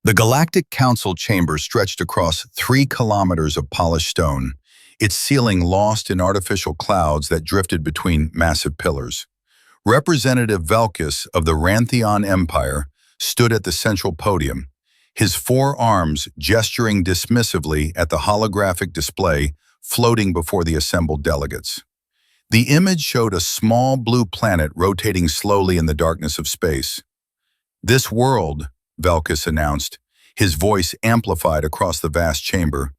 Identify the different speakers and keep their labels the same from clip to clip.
Speaker 1: The Galactic Council chamber stretched across 3 kilometers of polished stone, its ceiling lost in artificial clouds that drifted between massive pillars. Representative Velkus of the Ranthion Empire stood at the central podium, his 4 arms gesturing dismissively at the holographic display floating before the assembled delegates. The image showed a small blue planet rotating slowly in the darkness of space. "This world," Velkus announced, his voice amplified across the vast chamber,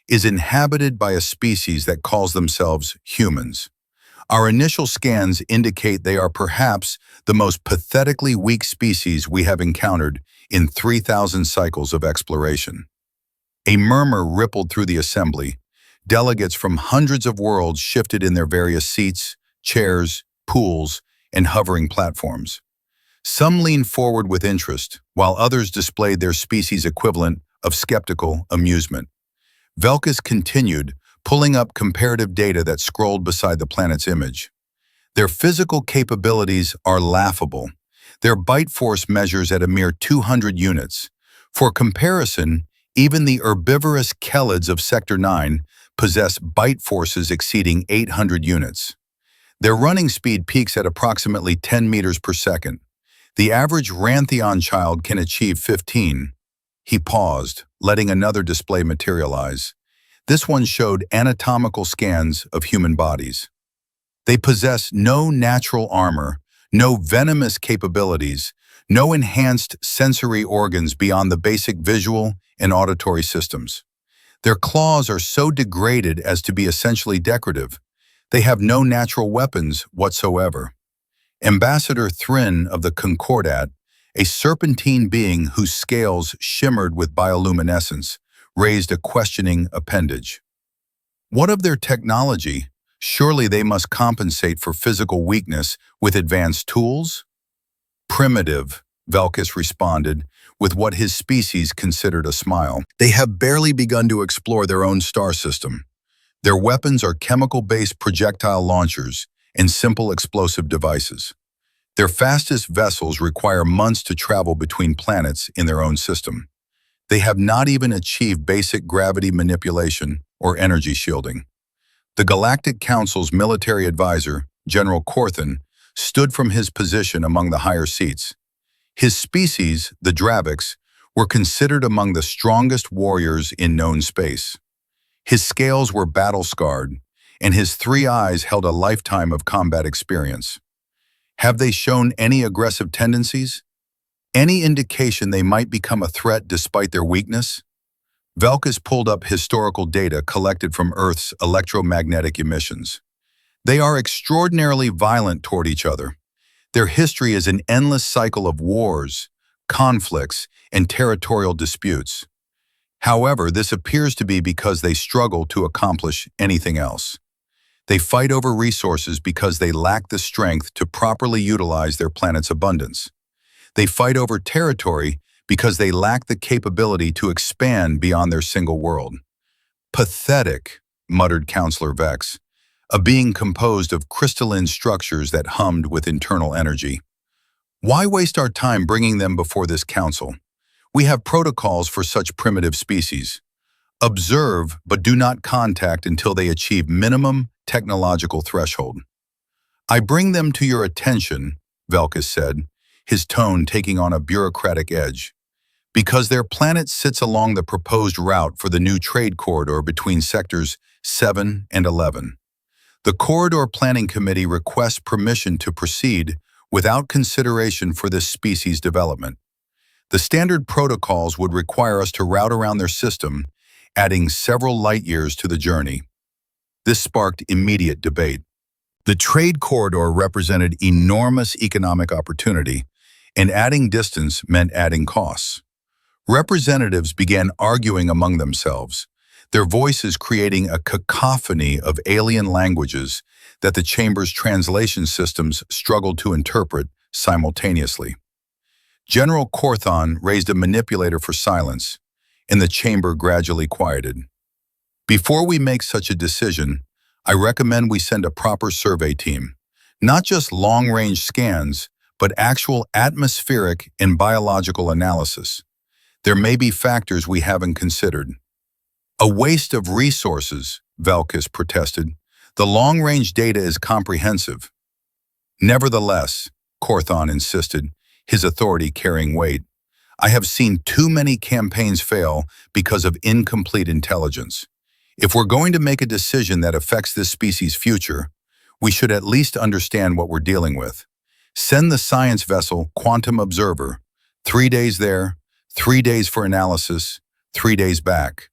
Speaker 1: "is inhabited by a species that calls themselves humans. Our initial scans indicate they are perhaps the most pathetically weak species we have encountered in 3,000 cycles of exploration." A murmur rippled through the assembly. Delegates from hundreds of worlds shifted in their various seats, chairs, pools, and hovering platforms. Some leaned forward with interest, while others displayed their species equivalent of skeptical amusement. Velkus continued, pulling up comparative data that scrolled beside the planet's image. "Their physical capabilities are laughable. Their bite force measures at a mere 200 units. For comparison, even the herbivorous chelids of Sector 9 possess bite forces exceeding 800 units. Their running speed peaks at approximately 10 meters per second. The average Ranthion child can achieve 15. He paused, letting another display materialize. This one showed anatomical scans of human bodies. "They possess no natural armor, no venomous capabilities, no enhanced sensory organs beyond the basic visual and auditory systems. Their claws are so degraded as to be essentially decorative. They have no natural weapons whatsoever." Ambassador Thrin of the Concordat, a serpentine being whose scales shimmered with bioluminescence, raised a questioning appendage. "What of their technology? Surely they must compensate for physical weakness with advanced tools?" "Primitive," Velkus responded, with what his species considered a smile. "They have barely begun to explore their own star system. Their weapons are chemical-based projectile launchers and simple explosive devices. Their fastest vessels require months to travel between planets in their own system. They have not even achieved basic gravity manipulation or energy shielding." The Galactic Council's military advisor, General Corthan, stood from his position among the higher seats. His species, the Draviks, were considered among the strongest warriors in known space. His scales were battle-scarred, and his 3 eyes held a lifetime of combat experience. "Have they shown any aggressive tendencies? Any indication they might become a threat despite their weakness?" Velkus pulled up historical data collected from Earth's electromagnetic emissions. "They are extraordinarily violent toward each other. Their history is an endless cycle of wars, conflicts, and territorial disputes. However, this appears to be because they struggle to accomplish anything else. They fight over resources because they lack the strength to properly utilize their planet's abundance. They fight over territory because they lack the capability to expand beyond their single world." "Pathetic," muttered Counselor Vex, a being composed of crystalline structures that hummed with internal energy. "Why waste our time bringing them before this council? We have protocols for such primitive species. Observe, but do not contact until they achieve minimum technological threshold." "I bring them to your attention," Velkus said, his tone taking on a bureaucratic edge, "because their planet sits along the proposed route for the new trade corridor between sectors 7 and 11. The Corridor Planning Committee requests permission to proceed without consideration for this species development. The standard protocols would require us to route around their system, adding several light-years to the journey." This sparked immediate debate. The trade corridor represented enormous economic opportunity, and adding distance meant adding costs. Representatives began arguing among themselves, their voices creating a cacophony of alien languages that the chamber's translation systems struggled to interpret simultaneously. General Corthan raised a manipulator for silence, and the chamber gradually quieted. "Before we make such a decision, I recommend we send a proper survey team. Not just long-range scans, but actual atmospheric and biological analysis. There may be factors we haven't considered. A waste of resources, Velkis protested. The long-range data is comprehensive. Nevertheless, Korthon insisted, his authority carrying weight, I have seen too many campaigns fail because of incomplete intelligence. If we're going to make a decision that affects this species' future, we should at least understand what we're dealing with. Send the science vessel Quantum Observer. 3 days there, 3 days for analysis, 3 days back.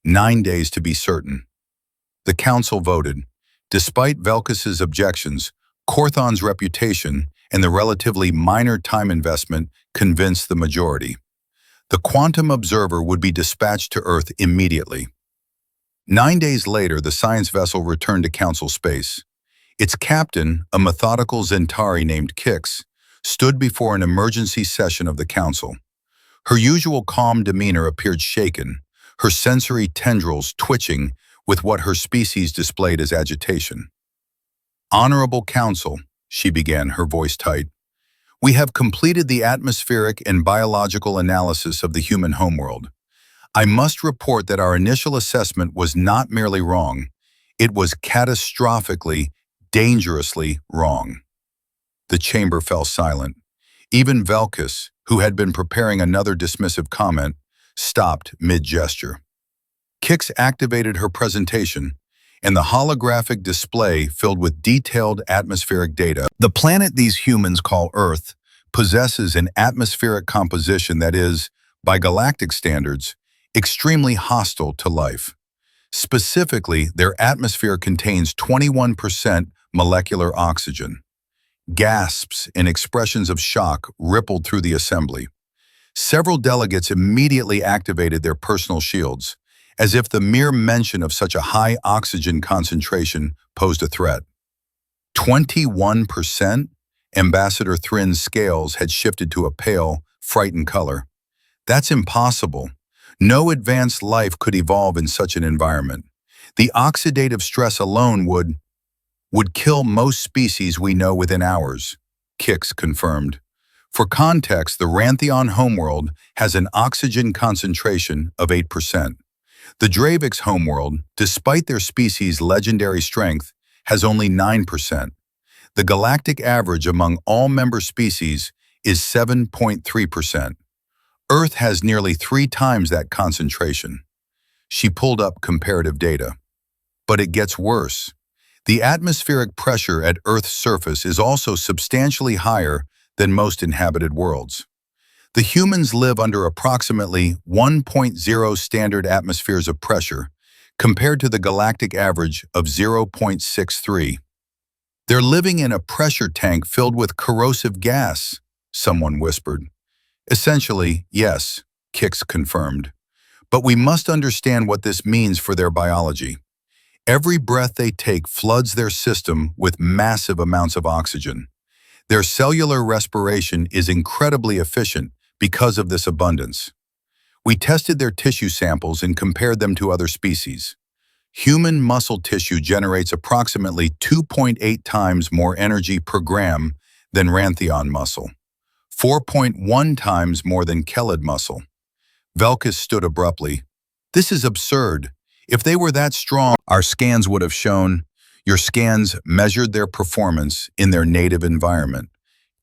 Speaker 1: 9 days to be certain. The council voted. Despite Velkis's objections, Korthon's reputation and the relatively minor time investment convinced the majority. The Quantum Observer would be dispatched to Earth immediately. 9 days later, the science vessel returned to Council space. Its captain, a methodical Zentari named Kix, stood before an emergency session of the Council. Her usual calm demeanor appeared shaken, her sensory tendrils twitching with what her species displayed as agitation. Honorable Council, she began, her voice tight, we have completed the atmospheric and biological analysis of the human homeworld. I must report that our initial assessment was not merely wrong, it was catastrophically, dangerously wrong. The chamber fell silent. Even Velkis, who had been preparing another dismissive comment, stopped mid-gesture. Kix activated her presentation, and the holographic display filled with detailed atmospheric data. The planet these humans call Earth possesses an atmospheric composition that is, by galactic standards, extremely hostile to life. Specifically, their atmosphere contains 21% molecular oxygen. Gasps and expressions of shock rippled through the assembly. Several delegates immediately activated their personal shields, as if the mere mention of such a high oxygen concentration posed a threat. 21%? Ambassador Thrin's scales had shifted to a pale, frightened color. That's impossible. No advanced life could evolve in such an environment. The oxidative stress alone would kill most species we know within hours, Kix confirmed. For context, the Rantheon homeworld has an oxygen concentration of 8%. The Dravik's homeworld, despite their species' legendary strength, has only 9%. The galactic average among all member species is 7.3%. Earth has nearly 3 times that concentration. She pulled up comparative data. But it gets worse. The atmospheric pressure at Earth's surface is also substantially higher than most inhabited worlds. The humans live under approximately 1.0 standard atmospheres of pressure, compared to the galactic average of 0.63. They're living in a pressure tank filled with corrosive gas, someone whispered. Essentially, yes, Kix confirmed. But we must understand what this means for their biology. Every breath they take floods their system with massive amounts of oxygen. Their cellular respiration is incredibly efficient because of this abundance. We tested their tissue samples and compared them to other species. Human muscle tissue generates approximately 2.8 times more energy per gram than Rantheon muscle, 4.1 times more than Kelid muscle. Velkis stood abruptly. This is absurd. If they were that strong, our scans would have shown. Your scans measured their performance in their native environment.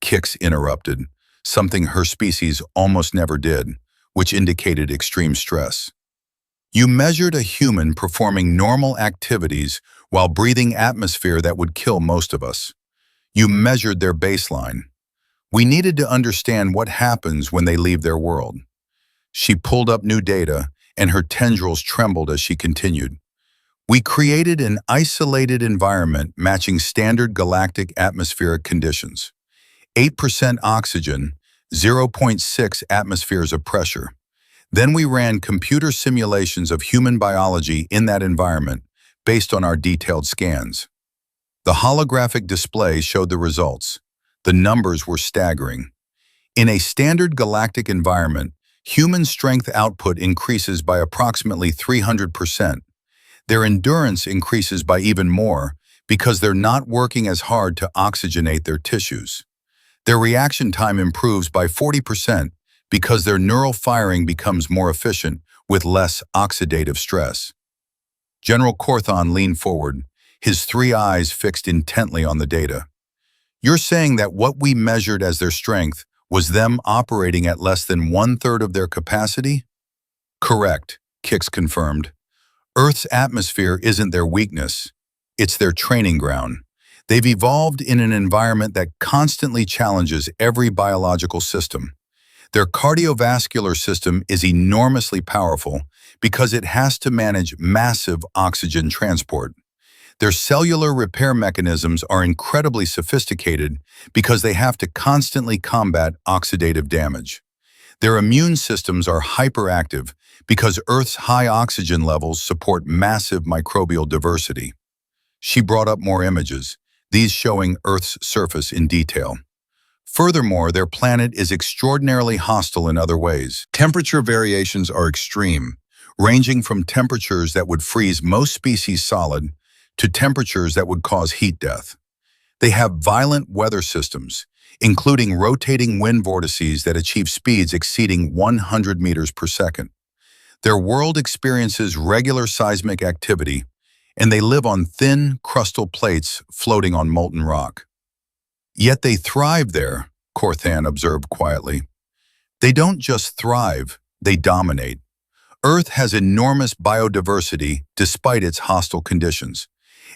Speaker 1: Kix interrupted, something her species almost never did, which indicated extreme stress. You measured a human performing normal activities while breathing atmosphere that would kill most of us. You measured their baseline. We needed to understand what happens when they leave their world. She pulled up new data, and her tendrils trembled as she continued. We created an isolated environment matching standard galactic atmospheric conditions. 8% oxygen, 0.6 atmospheres of pressure. Then we ran computer simulations of human biology in that environment based on our detailed scans. The holographic display showed the results. The numbers were staggering. In a standard galactic environment, human strength output increases by approximately 300%. Their endurance increases by even more because they're not working as hard to oxygenate their tissues. Their reaction time improves by 40% because their neural firing becomes more efficient with less oxidative stress. General Corthon leaned forward, his three eyes fixed intently on the data. You're saying that what we measured as their strength was them operating at less than one-third of their capacity? Correct, Kix confirmed. Earth's atmosphere isn't their weakness. It's their training ground. They've evolved in an environment that constantly challenges every biological system. Their cardiovascular system is enormously powerful because it has to manage massive oxygen transport. Their cellular repair mechanisms are incredibly sophisticated because they have to constantly combat oxidative damage. Their immune systems are hyperactive because Earth's high oxygen levels support massive microbial diversity. She brought up more images, these showing Earth's surface in detail. Furthermore, their planet is extraordinarily hostile in other ways. Temperature variations are extreme, ranging from temperatures that would freeze most species solid to temperatures that would cause heat death. They have violent weather systems, including rotating wind vortices that achieve speeds exceeding 100 meters per second. Their world experiences regular seismic activity, and they live on thin, crustal plates floating on molten rock. Yet they thrive there, Corthan observed quietly. They don't just thrive, they dominate. Earth has enormous biodiversity despite its hostile conditions,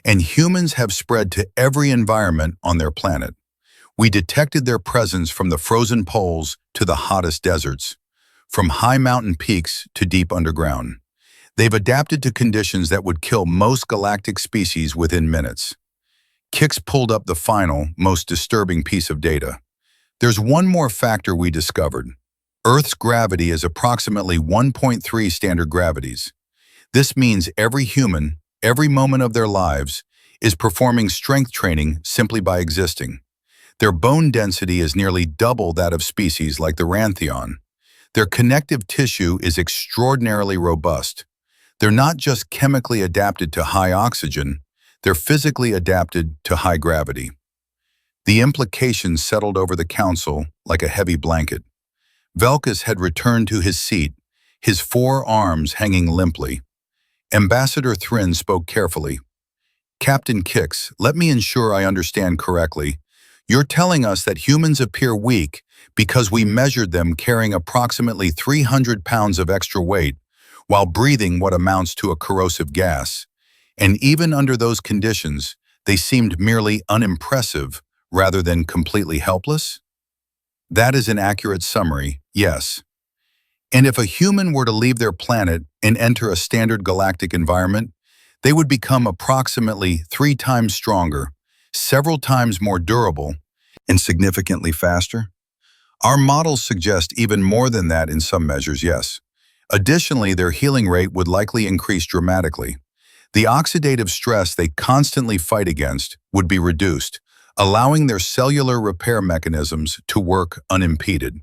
Speaker 1: and humans have spread to every environment on their planet. We detected their presence from the frozen poles to the hottest deserts, from high mountain peaks to deep underground. They've adapted to conditions that would kill most galactic species within minutes. Kix pulled up the final, most disturbing piece of data. There's one more factor we discovered. Earth's gravity is approximately 1.3 standard gravities. This means every human, every moment of their lives, is performing strength training simply by existing. Their bone density is nearly double that of species like the Ranthion. Their connective tissue is extraordinarily robust. They're not just chemically adapted to high oxygen, they're physically adapted to high gravity. The implications settled over the council like a heavy blanket. Velkus had returned to his seat, his four arms hanging limply. Ambassador Thrin spoke carefully. Captain Kix, let me ensure I understand correctly. You're telling us that humans appear weak because we measured them carrying approximately 300 pounds of extra weight while breathing what amounts to a corrosive gas. And even under those conditions, they seemed merely unimpressive rather than completely helpless? That is an accurate summary, yes. And if a human were to leave their planet and enter a standard galactic environment, they would become approximately 3 times stronger, several times more durable, and significantly faster? Our models suggest even more than that in some measures, yes. Additionally, their healing rate would likely increase dramatically. The oxidative stress they constantly fight against would be reduced, allowing their cellular repair mechanisms to work unimpeded.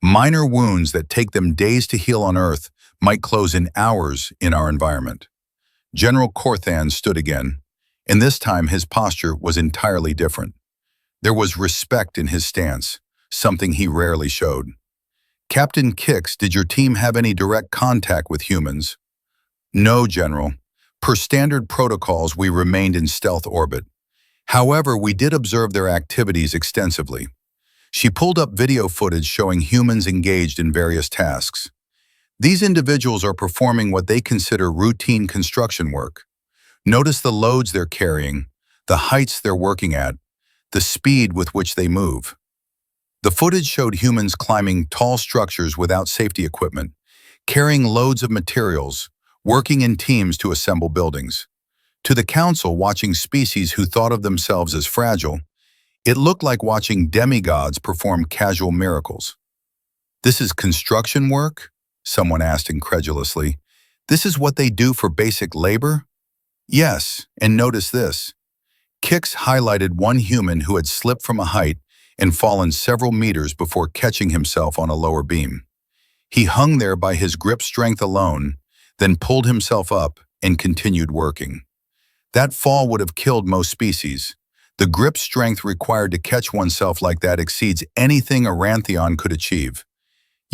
Speaker 1: Minor wounds that take them days to heal on Earth might close in hours in our environment. General Corthan stood again, and this time his posture was entirely different. There was respect in his stance, something he rarely showed. Captain Kix, did your team have any direct contact with humans? No, General. Per standard protocols, we remained in stealth orbit. However, we did observe their activities extensively. She pulled up video footage showing humans engaged in various tasks. These individuals are performing what they consider routine construction work. Notice the loads they're carrying, the heights they're working at, the speed with which they move. The footage showed humans climbing tall structures without safety equipment, carrying loads of materials, working in teams to assemble buildings. To the council watching species who thought of themselves as fragile, it looked like watching demigods perform casual miracles. This is construction work? Someone asked incredulously. This is what they do for basic labor? Yes, and notice this. Kix highlighted one human who had slipped from a height and fallen several meters before catching himself on a lower beam. He hung there by his grip strength alone, then pulled himself up and continued working. That fall would have killed most species. The grip strength required to catch oneself like that exceeds anything a Ranthion could achieve.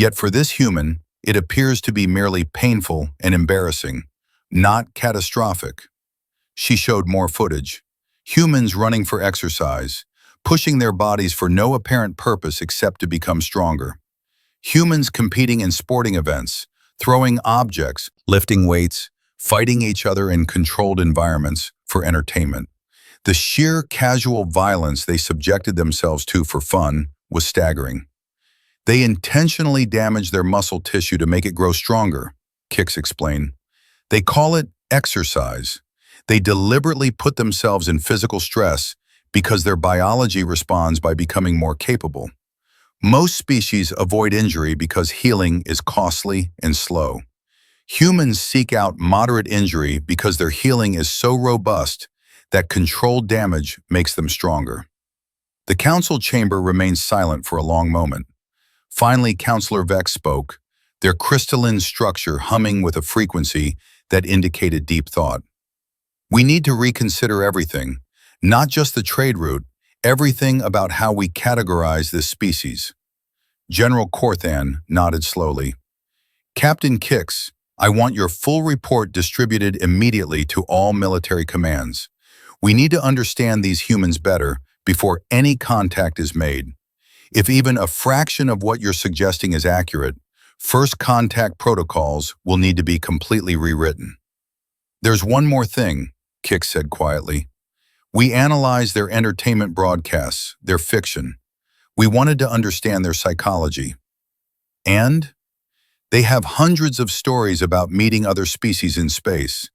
Speaker 1: Yet for this human, it appears to be merely painful and embarrassing, not catastrophic. She showed more footage. Humans running for exercise, pushing their bodies for no apparent purpose except to become stronger. Humans competing in sporting events, throwing objects, lifting weights, fighting each other in controlled environments for entertainment. The sheer casual violence they subjected themselves to for fun was staggering. They intentionally damaged their muscle tissue to make it grow stronger, Kix explained. They call it exercise. They deliberately put themselves in physical stress because their biology responds by becoming more capable. Most species avoid injury because healing is costly and slow. Humans seek out moderate injury because their healing is so robust that controlled damage makes them stronger. The council chamber remained silent for a long moment. Finally, Counselor Vex spoke, their crystalline structure humming with a frequency that indicated deep thought. We need to reconsider everything, not just the trade route, everything about how we categorize this species. General Corthan nodded slowly. Captain Kix, I want your full report distributed immediately to all military commands. We need to understand these humans better before any contact is made. If even a fraction of what you're suggesting is accurate, first contact protocols will need to be completely rewritten. There's one more thing, Kix said quietly. We analyzed their entertainment broadcasts, their fiction. We wanted to understand their psychology. And they have hundreds of stories about meeting other species in space.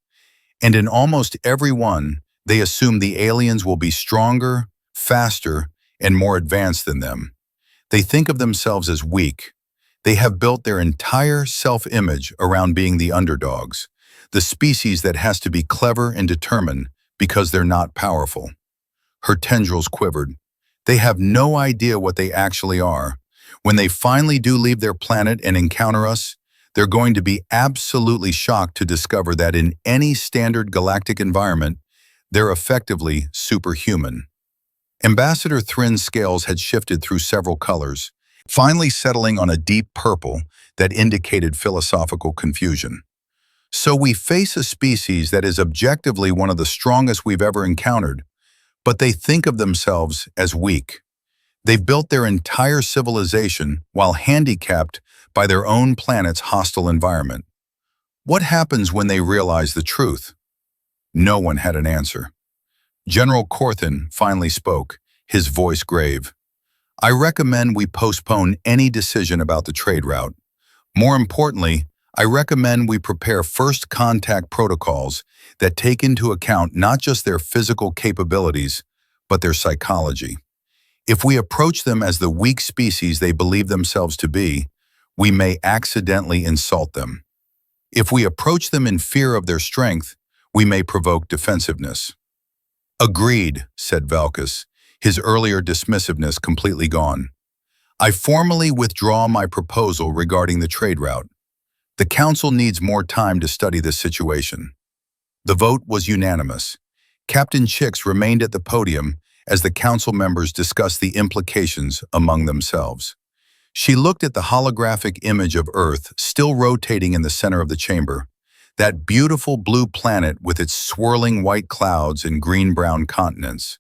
Speaker 1: And in almost every one, they assume the aliens will be stronger, faster, and more advanced than them. They think of themselves as weak. They have built their entire self-image around being the underdogs, the species that has to be clever and determined because they're not powerful. Her tendrils quivered. They have no idea what they actually are. When they finally do leave their planet and encounter us, they're going to be absolutely shocked to discover that in any standard galactic environment, they're effectively superhuman. Ambassador Thrin's scales had shifted through several colors, finally settling on a deep purple that indicated philosophical confusion. So we face a species that is objectively one of the strongest we've ever encountered, but they think of themselves as weak. They've built their entire civilization while handicapped by their own planet's hostile environment. What happens when they realize the truth? No one had an answer. General Corthan finally spoke, his voice grave. I recommend we postpone any decision about the trade route. More importantly, I recommend we prepare first contact protocols that take into account not just their physical capabilities, but their psychology. If we approach them as the weak species they believe themselves to be, we may accidentally insult them. If we approach them in fear of their strength, we may provoke defensiveness. Agreed, said Valkus, his earlier dismissiveness completely gone. I formally withdraw my proposal regarding the trade route. The Council needs more time to study this situation. The vote was unanimous. Captain Chix remained at the podium as the Council members discussed the implications among themselves. She looked at the holographic image of Earth still rotating in the center of the chamber, that beautiful blue planet with its swirling white clouds and green-brown continents.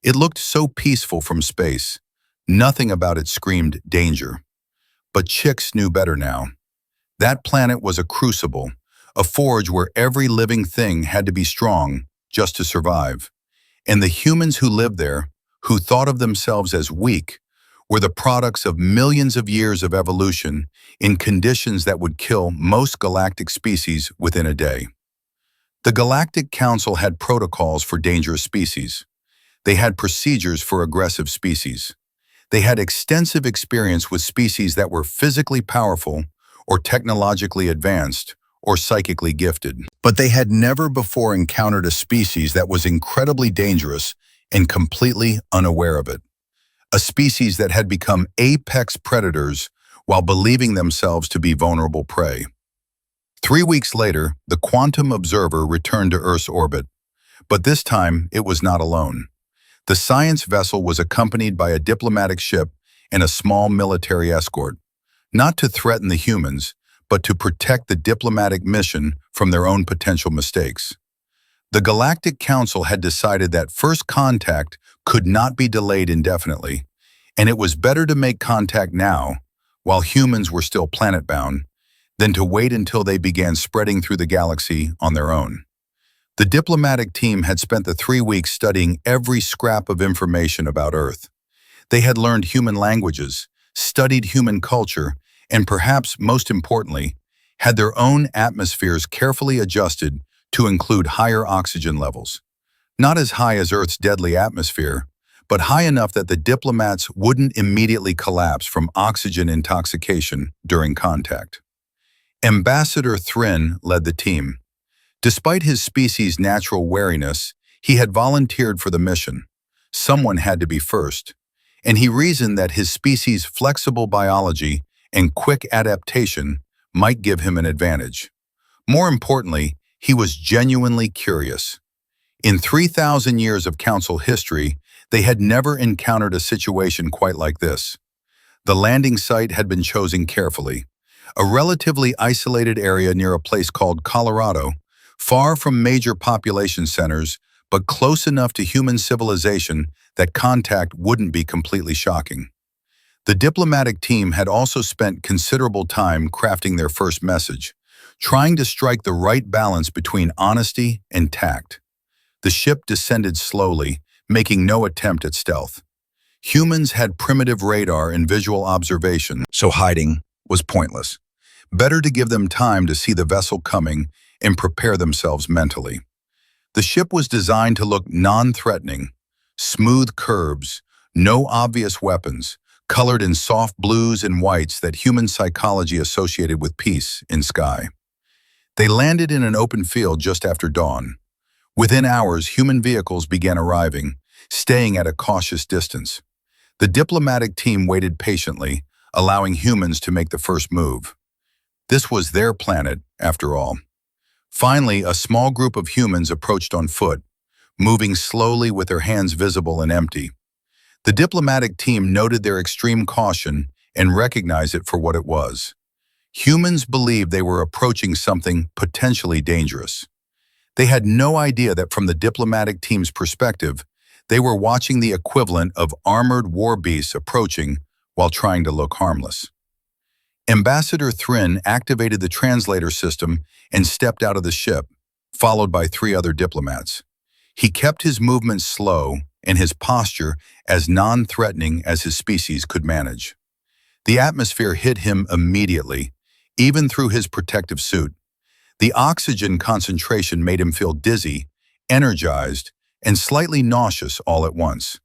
Speaker 1: It looked so peaceful from space. Nothing about it screamed danger. But Chix knew better now. That planet was a crucible, a forge where every living thing had to be strong just to survive. And the humans who lived there, who thought of themselves as weak, were the products of millions of years of evolution in conditions that would kill most galactic species within a day. The Galactic Council had protocols for dangerous species. They had procedures for aggressive species. They had extensive experience with species that were physically powerful or technologically advanced or psychically gifted. But they had never before encountered a species that was incredibly dangerous and completely unaware of it. A species that had become apex predators while believing themselves to be vulnerable prey. 3 weeks later, the Quantum Observer returned to Earth's orbit, but this time it was not alone. The science vessel was accompanied by a diplomatic ship and a small military escort. not to threaten the humans, but to protect the diplomatic mission from their own potential mistakes. The Galactic Council had decided that first contact could not be delayed indefinitely, and it was better to make contact now, while humans were still planet-bound, than to wait until they began spreading through the galaxy on their own. The diplomatic team had spent the 3 weeks studying every scrap of information about Earth. They had learned human languages, studied human culture, and perhaps most importantly, had their own atmospheres carefully adjusted to include higher oxygen levels. Not as high as Earth's deadly atmosphere, but high enough that the diplomats wouldn't immediately collapse from oxygen intoxication during contact. Ambassador Thrin led the team. Despite his species' natural wariness, he had volunteered for the mission. Someone had to be first, and he reasoned that his species' flexible biology and quick adaptation might give him an advantage. More importantly, he was genuinely curious. In 3,000 years of Council history, they had never encountered a situation quite like this. The landing site had been chosen carefully, a relatively isolated area near a place called Colorado, far from major population centers, but close enough to human civilization that contact wouldn't be completely shocking. The diplomatic team had also spent considerable time crafting their first message, trying to strike the right balance between honesty and tact. The ship descended slowly, making no attempt at stealth. Humans had primitive radar and visual observation, so hiding was pointless. Better to give them time to see the vessel coming and prepare themselves mentally. The ship was designed to look non-threatening, smooth curves, no obvious weapons, colored in soft blues and whites that human psychology associated with peace in sky. They landed in an open field just after dawn. Within hours, human vehicles began arriving, staying at a cautious distance. The diplomatic team waited patiently, allowing humans to make the first move. This was their planet, after all. Finally, a small group of humans approached on foot, moving slowly with their hands visible and empty. The diplomatic team noted their extreme caution and recognized it for what it was. Humans believed they were approaching something potentially dangerous. They had no idea that from the diplomatic team's perspective, they were watching the equivalent of armored war beasts approaching while trying to look harmless. Ambassador Thrin activated the translator system and stepped out of the ship, followed by 3 other diplomats. He kept his movements slow and his posture as non-threatening as his species could manage. The atmosphere hit him immediately, even through his protective suit. The oxygen concentration made him feel dizzy, energized, and slightly nauseous all at once.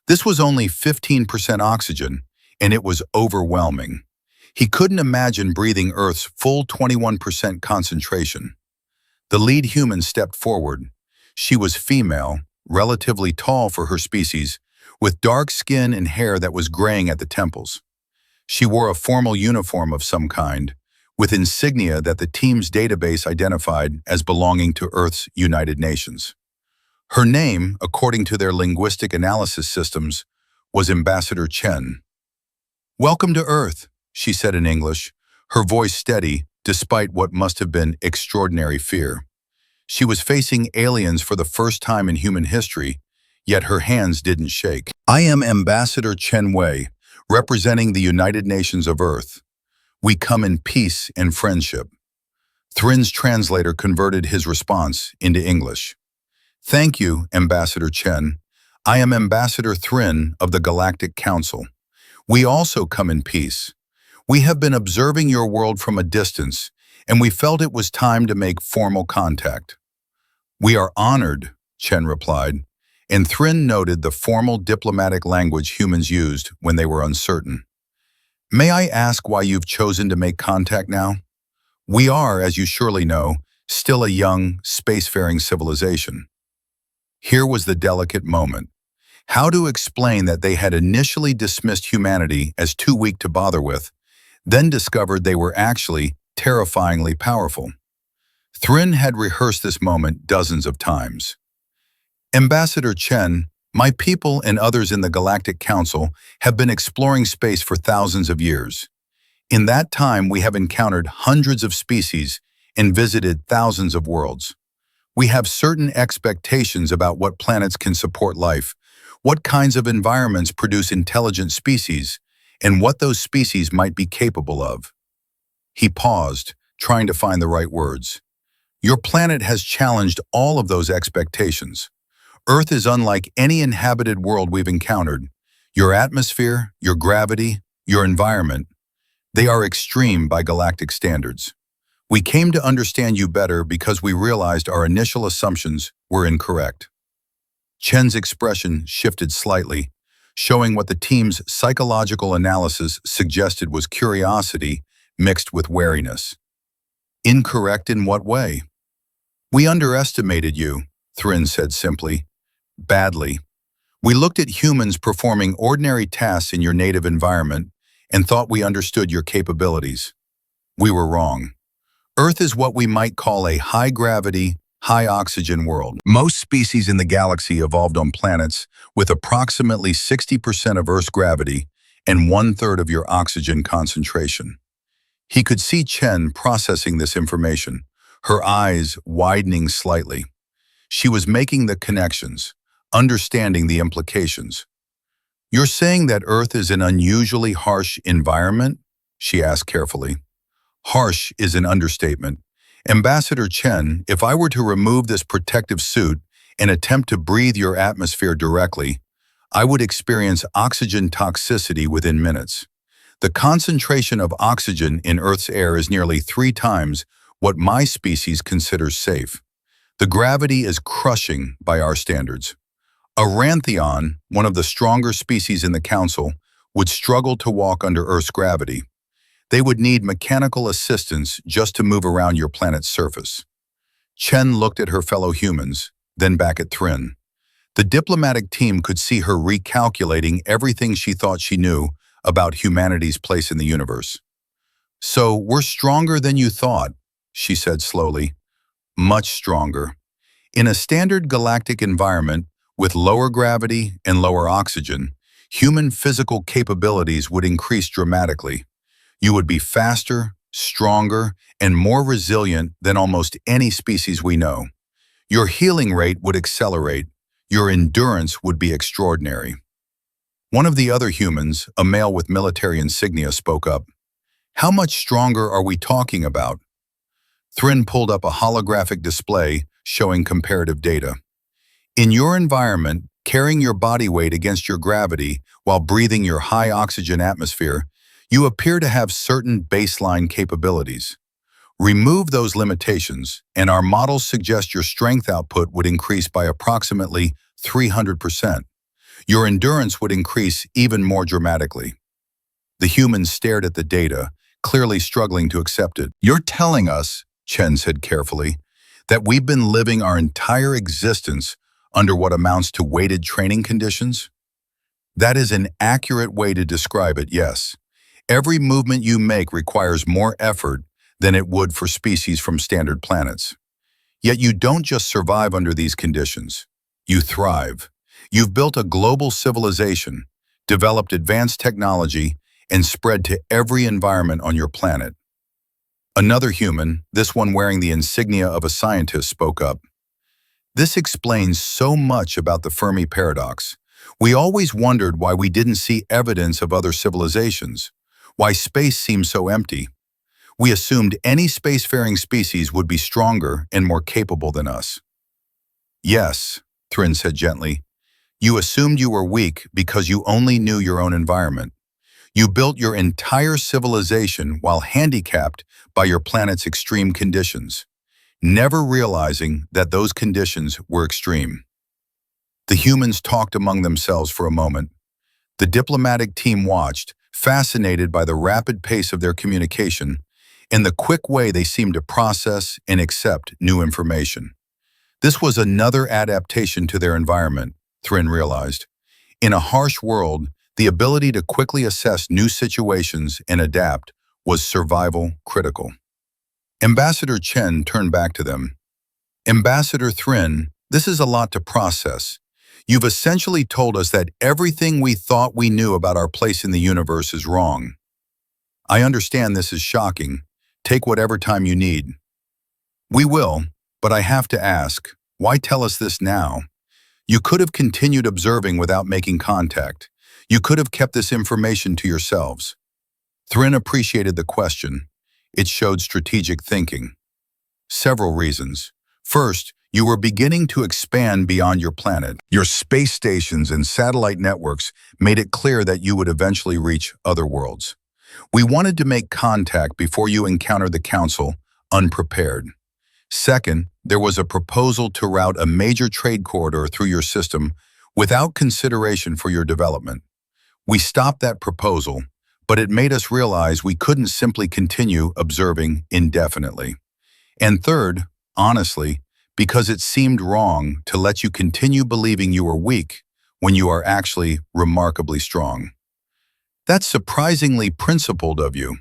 Speaker 1: This was only 15% oxygen, and it was overwhelming. He couldn't imagine breathing Earth's full 21% concentration. The lead human stepped forward. She was female, relatively tall for her species, with dark skin and hair that was graying at the temples. She wore a formal uniform of some kind, with insignia that the team's database identified as belonging to Earth's United Nations. Her name, according to their linguistic analysis systems, was Ambassador Chen. "Welcome to Earth," she said in English, her voice steady despite what must have been extraordinary fear. She was facing aliens for the first time in human history, yet her hands didn't shake. "I am Ambassador Chen Wei, representing the United Nations of Earth. We come in peace and friendship." Thrin's translator converted his response into English. "Thank you, Ambassador Chen. I am Ambassador Thrin of the Galactic Council. We also come in peace. We have been observing your world from a distance, and we felt it was time to make formal contact." "We are honored," Chen replied, and Thrin noted the formal diplomatic language humans used when they were uncertain. "May I ask why you've chosen to make contact now? We are, as you surely know, still a young, spacefaring civilization." Here was the delicate moment. How to explain that they had initially dismissed humanity as too weak to bother with, then discovered they were actually terrifyingly powerful? Thrin had rehearsed this moment dozens of times. "Ambassador Chen, my people and others in the Galactic Council have been exploring space for thousands of years. In that time, we have encountered hundreds of species and visited thousands of worlds. We have certain expectations about what planets can support life, what kinds of environments produce intelligent species, and what those species might be capable of. He paused, trying to find the right words. Your planet has challenged all of those expectations. Earth is unlike any inhabited world we've encountered. Your atmosphere, your gravity, your environment, they are extreme by galactic standards. We came to understand you better because we realized our initial assumptions were incorrect. Chen's expression shifted slightly, showing what the team's psychological analysis suggested was curiosity mixed with wariness. Incorrect in what way? We underestimated you, Thrin said simply. Badly. We looked at humans performing ordinary tasks in your native environment and thought we understood your capabilities. We were wrong. Earth is what we might call a high-gravity, high-oxygen world. Most species in the galaxy evolved on planets with approximately 60% of Earth's gravity and one-third of your oxygen concentration. He could see Chen processing this information, her eyes widening slightly. She was making the connections, understanding the implications. You're saying that Earth is an unusually harsh environment? She asked carefully. Harsh is an understatement. Ambassador Chen, if I were to remove this protective suit and attempt to breathe your atmosphere directly, I would experience oxygen toxicity within minutes. The concentration of oxygen in Earth's air is nearly 3 times what my species considers safe. The gravity is crushing by our standards. A Ranthion, one of the stronger species in the Council, would struggle to walk under Earth's gravity. They would need mechanical assistance just to move around your planet's surface. Chen looked at her fellow humans, then back at Thrin. The diplomatic team could see her recalculating everything she thought she knew about humanity's place in the universe. So, we're stronger than you thought, she said slowly. Much stronger. In a standard galactic environment, with lower gravity and lower oxygen, human physical capabilities would increase dramatically. You would be faster, stronger, and more resilient than almost any species we know. Your healing rate would accelerate. Your endurance would be extraordinary. One of the other humans, a male with military insignia, spoke up. How much stronger are we talking about? Thrin pulled up a holographic display showing comparative data. In your environment, carrying your body weight against your gravity while breathing your high oxygen atmosphere, you appear to have certain baseline capabilities. Remove those limitations, and our models suggest your strength output would increase by approximately 300%. Your endurance would increase even more dramatically. The humans stared at the data, clearly struggling to accept it. You're telling us, Chen said carefully, that we've been living our entire existence under what amounts to weighted training conditions? That is an accurate way to describe it, yes. Every movement you make requires more effort than it would for species from standard planets. Yet you don't just survive under these conditions. You thrive. You've built a global civilization, developed advanced technology, and spread to every environment on your planet. Another human, this one wearing the insignia of a scientist, spoke up. This explains so much about the Fermi paradox. We always wondered why we didn't see evidence of other civilizations, why space seemed so empty. We assumed any spacefaring species would be stronger and more capable than us. Yes, Thrin said gently. You assumed you were weak because you only knew your own environment. You built your entire civilization while handicapped by your planet's extreme conditions, never realizing that those conditions were extreme. The humans talked among themselves for a moment. The diplomatic team watched, fascinated by the rapid pace of their communication and the quick way they seemed to process and accept new information. This was another adaptation to their environment, Thrin realized. In a harsh world, the ability to quickly assess new situations and adapt was survival critical. Ambassador Chen turned back to them. Ambassador Thrin, this is a lot to process. You've essentially told us that everything we thought we knew about our place in the universe is wrong. I understand this is shocking. Take whatever time you need. We will, but I have to ask, why tell us this now? You could have continued observing without making contact. You could have kept this information to yourselves. Thrin appreciated the question. It showed strategic thinking. Several reasons. First, you were beginning to expand beyond your planet. Your space stations and satellite networks made it clear that you would eventually reach other worlds. We wanted to make contact before you encountered the Council unprepared. Second, there was a proposal to route a major trade corridor through your system without consideration for your development. We stopped that proposal, but it made us realize we couldn't simply continue observing indefinitely. And third, honestly, because it seemed wrong to let you continue believing you were weak when you are actually remarkably strong. That's surprisingly principled of you.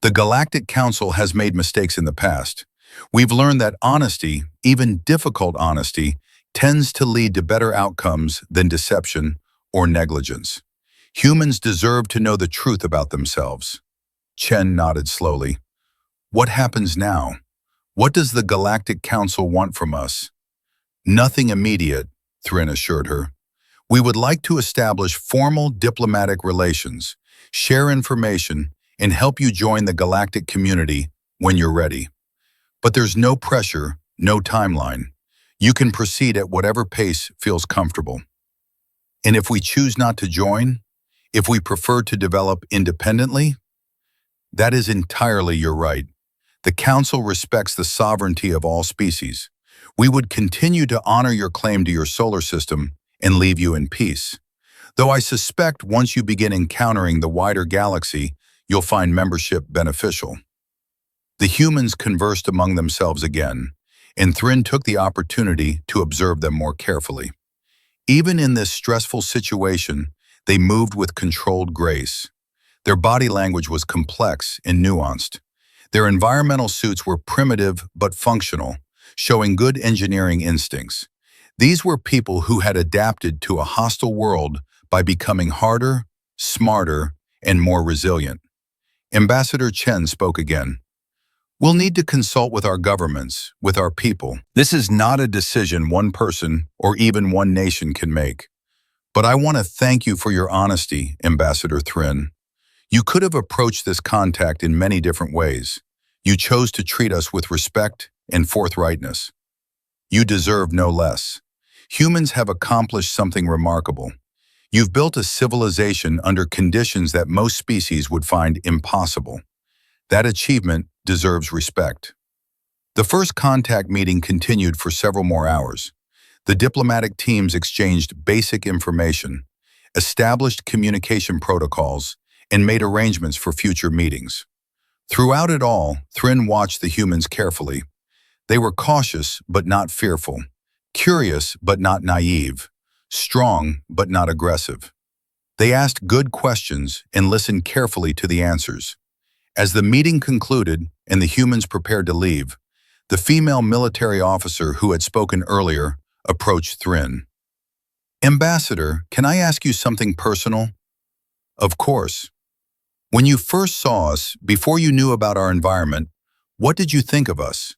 Speaker 1: The Galactic Council has made mistakes in the past. We've learned that honesty, even difficult honesty, tends to lead to better outcomes than deception or negligence. Humans deserve to know the truth about themselves. Chen nodded slowly. What happens now? What does the Galactic Council want from us? Nothing immediate, Thrin assured her. We would like to establish formal diplomatic relations, share information, and help you join the galactic community when you're ready. But there's no pressure, no timeline. You can proceed at whatever pace feels comfortable. And if we choose not to join, if we prefer to develop independently, that is entirely your right. The Council respects the sovereignty of all species. We would continue to honor your claim to your solar system and leave you in peace. Though I suspect once you begin encountering the wider galaxy, you'll find membership beneficial. The humans conversed among themselves again, and Thrin took the opportunity to observe them more carefully. Even in this stressful situation, they moved with controlled grace. Their body language was complex and nuanced. Their environmental suits were primitive but functional, showing good engineering instincts. These were people who had adapted to a hostile world by becoming harder, smarter, and more resilient. Ambassador Chen spoke again. We'll need to consult with our governments, with our people. This is not a decision one person or even one nation can make. But I want to thank you for your honesty, Ambassador Thrin. You could have approached this contact in many different ways. You chose to treat us with respect and forthrightness. You deserve no less. Humans have accomplished something remarkable. You've built a civilization under conditions that most species would find impossible. That achievement deserves respect. The first contact meeting continued for several more hours. The diplomatic teams exchanged basic information, established communication protocols, and made arrangements for future meetings. Throughout it all, Thrin watched the humans carefully. They were cautious but not fearful, curious but not naive, strong but not aggressive. They asked good questions and listened carefully to the answers. As the meeting concluded and the humans prepared to leave, the female military officer who had spoken earlier approached Thrin. Ambassador, can I ask you something personal? Of course. When you first saw us, before you knew about our environment, what did you think of us?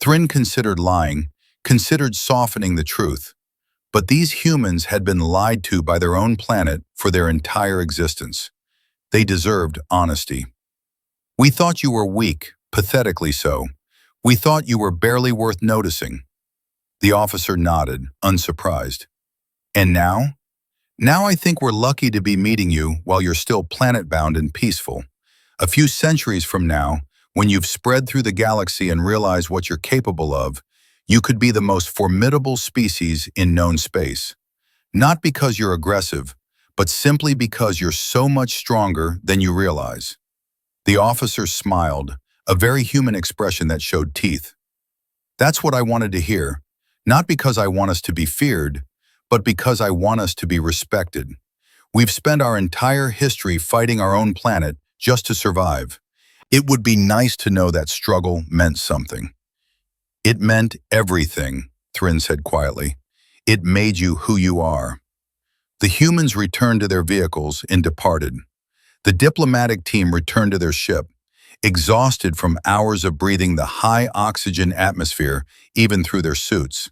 Speaker 1: Thrin considered lying, considered softening the truth. But these humans had been lied to by their own planet for their entire existence. They deserved honesty. We thought you were weak, pathetically so. We thought you were barely worth noticing. The officer nodded, unsurprised. And now? Now I think we're lucky to be meeting you while you're still planet-bound and peaceful. A few centuries from now, when you've spread through the galaxy and realize what you're capable of, you could be the most formidable species in known space. Not because you're aggressive, but simply because you're so much stronger than you realize. The officer smiled, a very human expression that showed teeth. That's what I wanted to hear, not because I want us to be feared, but because I want us to be respected. We've spent our entire history fighting our own planet just to survive. It would be nice to know that struggle meant something. It meant everything, Thrin said quietly. It made you who you are. The humans returned to their vehicles and departed. The diplomatic team returned to their ship, exhausted from hours of breathing the high oxygen atmosphere even through their suits.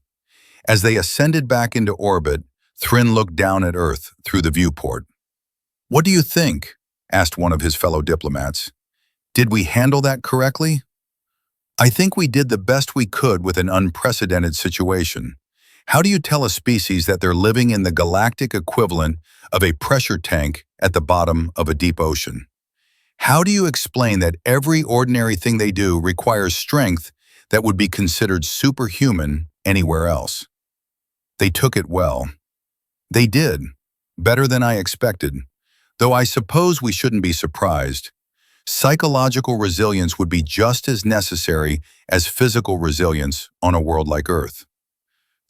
Speaker 1: As they ascended back into orbit, Thryn looked down at Earth through the viewport. "What do you think?" asked one of his fellow diplomats. "Did we handle that correctly?" "I think we did the best we could with an unprecedented situation. How do you tell a species that they're living in the galactic equivalent of a pressure tank at the bottom of a deep ocean? How do you explain that every ordinary thing they do requires strength that would be considered superhuman anywhere else?" They took it well. They did, better than I expected, though I suppose we shouldn't be surprised. Psychological resilience would be just as necessary as physical resilience on a world like Earth.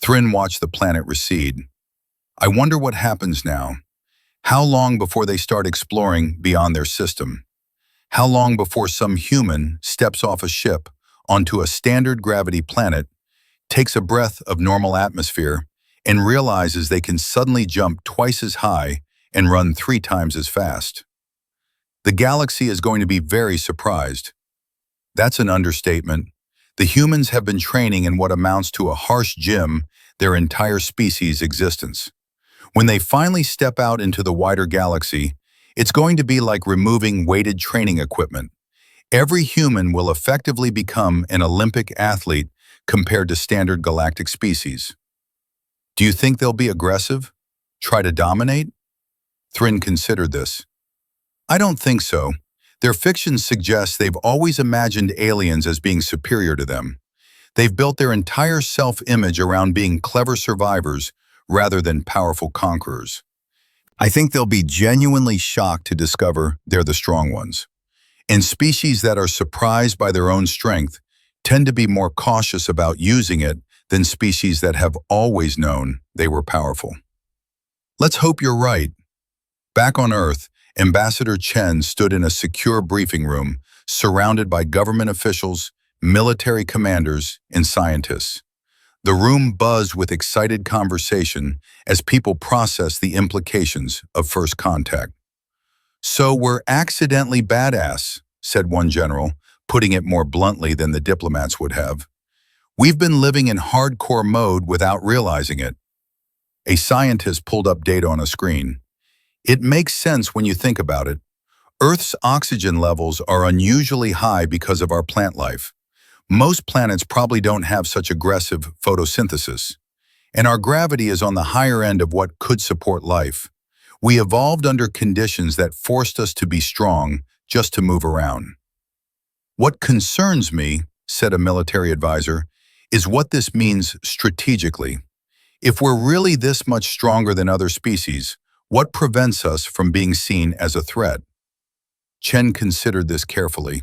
Speaker 1: Thryn watched the planet recede. "I wonder what happens now. How long before they start exploring beyond their system? How long before some human steps off a ship onto a standard gravity planet, takes a breath of normal atmosphere, and realizes they can suddenly jump twice as high and run 3 times as fast? The galaxy is going to be very surprised." That's an understatement. The humans have been training in what amounts to a harsh gym their entire species' existence. When they finally step out into the wider galaxy, it's going to be like removing weighted training equipment. Every human will effectively become an Olympic athlete compared to standard galactic species. "Do you think they'll be aggressive? Try to dominate?" Thryn considered this. "I don't think so. Their fiction suggests they've always imagined aliens as being superior to them. They've built their entire self-image around being clever survivors rather than powerful conquerors. I think they'll be genuinely shocked to discover they're the strong ones. And species that are surprised by their own strength tend to be more cautious about using it than species that have always known they were powerful." "Let's hope you're right." Back on Earth, Ambassador Chen stood in a secure briefing room, surrounded by government officials, military commanders, and scientists. The room buzzed with excited conversation as people processed the implications of first contact. "So we're accidentally badass," said one general, putting it more bluntly than the diplomats would have. "We've been living in hardcore mode without realizing it." A scientist pulled up data on a screen. "It makes sense when you think about it. Earth's oxygen levels are unusually high because of our plant life. Most planets probably don't have such aggressive photosynthesis. And our gravity is on the higher end of what could support life. We evolved under conditions that forced us to be strong just to move around." "What concerns me," said a military advisor, "is what this means strategically. If we're really this much stronger than other species, what prevents us from being seen as a threat?" Chen considered this carefully.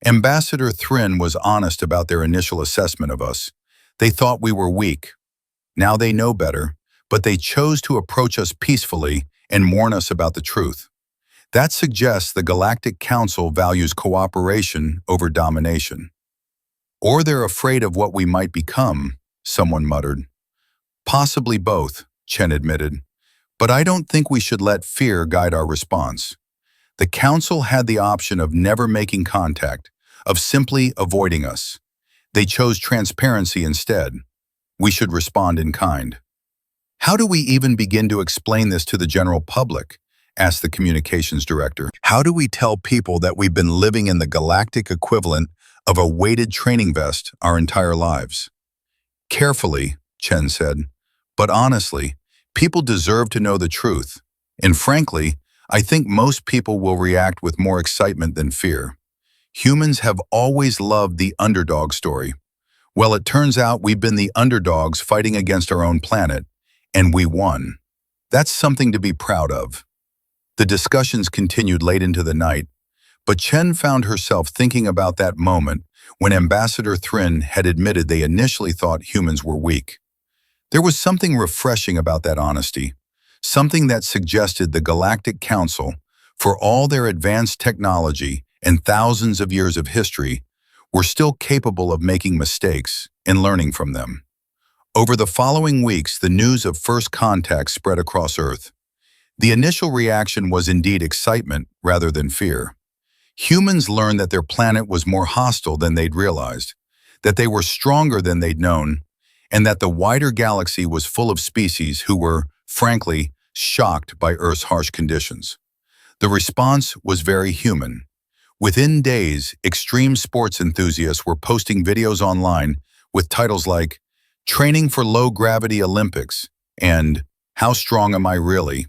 Speaker 1: Ambassador Thryn was honest about their initial assessment of us. They thought we were weak. Now they know better, but they chose to approach us peacefully and warn us about the truth. That suggests the Galactic Council values cooperation over domination. "Or they're afraid of what we might become," someone muttered. "Possibly both," Chen admitted. "But I don't think we should let fear guide our response. The Council had the option of never making contact, of simply avoiding us. They chose transparency instead. We should respond in kind." "How do we even begin to explain this to the general public?" asked the communications director. "How do we tell people that we've been living in the galactic equivalent of a weighted training vest our entire lives?" "Carefully," Chen said. "But honestly, people deserve to know the truth. And frankly, I think most people will react with more excitement than fear. Humans have always loved the underdog story. Well, it turns out we've been the underdogs fighting against our own planet, and we won. That's something to be proud of." The discussions continued late into the night, but Chen found herself thinking about that moment when Ambassador Thryn had admitted they initially thought humans were weak. There was something refreshing about that honesty, something that suggested the Galactic Council, for all their advanced technology and thousands of years of history, were still capable of making mistakes and learning from them. Over the following weeks, the news of first contact spread across Earth. The initial reaction was indeed excitement rather than fear. Humans learned that their planet was more hostile than they'd realized, that they were stronger than they'd known, and that the wider galaxy was full of species who were, frankly, shocked by Earth's harsh conditions. The response was very human. Within days, extreme sports enthusiasts were posting videos online with titles like "Training for Low-Gravity Olympics" and "How Strong Am I Really?"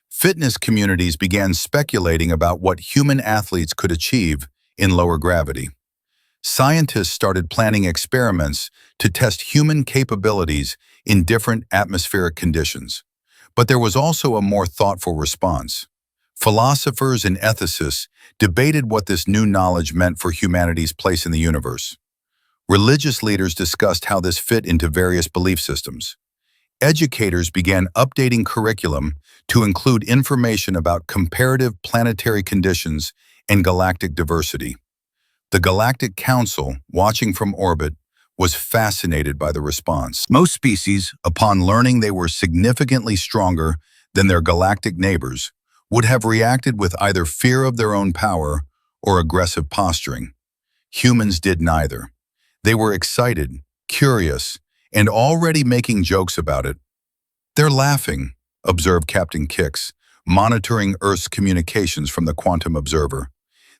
Speaker 1: Fitness communities began speculating about what human athletes could achieve in lower gravity. Scientists started planning experiments to test human capabilities in different atmospheric conditions. But there was also a more thoughtful response. Philosophers and ethicists debated what this new knowledge meant for humanity's place in the universe. Religious leaders discussed how this fit into various belief systems. Educators began updating curriculum to include information about comparative planetary conditions and galactic diversity. The Galactic Council, watching from orbit, was fascinated by the response. Most species, upon learning they were significantly stronger than their galactic neighbors, would have reacted with either fear of their own power or aggressive posturing. Humans did neither. They were excited, curious, and already making jokes about it. "They're laughing," observed Captain Kix, monitoring Earth's communications from the Quantum Observer.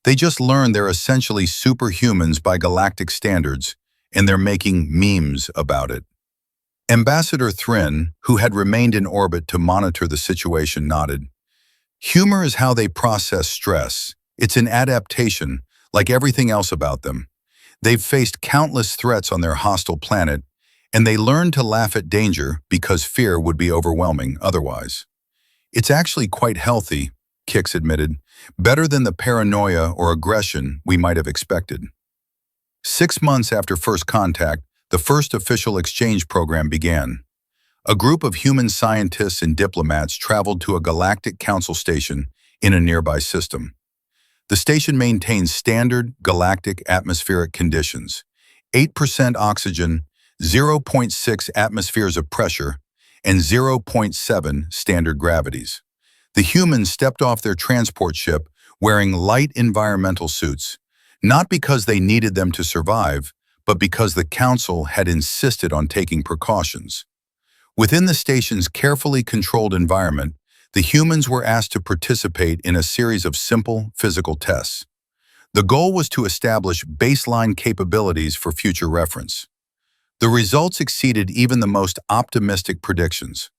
Speaker 1: "They just learned they're essentially superhumans by galactic standards, and they're making memes about it." Ambassador Thrin, who had remained in orbit to monitor the situation, nodded. "Humor is how they process stress. It's an adaptation, like everything else about them. They've faced countless threats on their hostile planet, and they learned to laugh at danger because fear would be overwhelming otherwise." "It's actually quite healthy," Kix admitted, "better than the paranoia or aggression we might have expected." 6 months after first contact, the first official exchange program began. A group of human scientists and diplomats traveled to a Galactic Council station in a nearby system. The station maintains standard galactic atmospheric conditions: 8% oxygen, 0.6 atmospheres of pressure, and 0.7 standard gravities. The humans stepped off their transport ship wearing light environmental suits, not because they needed them to survive, but because the Council had insisted on taking precautions. Within the station's carefully controlled environment, the humans were asked to participate in a series of simple physical tests. The goal was to establish baseline capabilities for future reference. The results exceeded even the most optimistic predictions.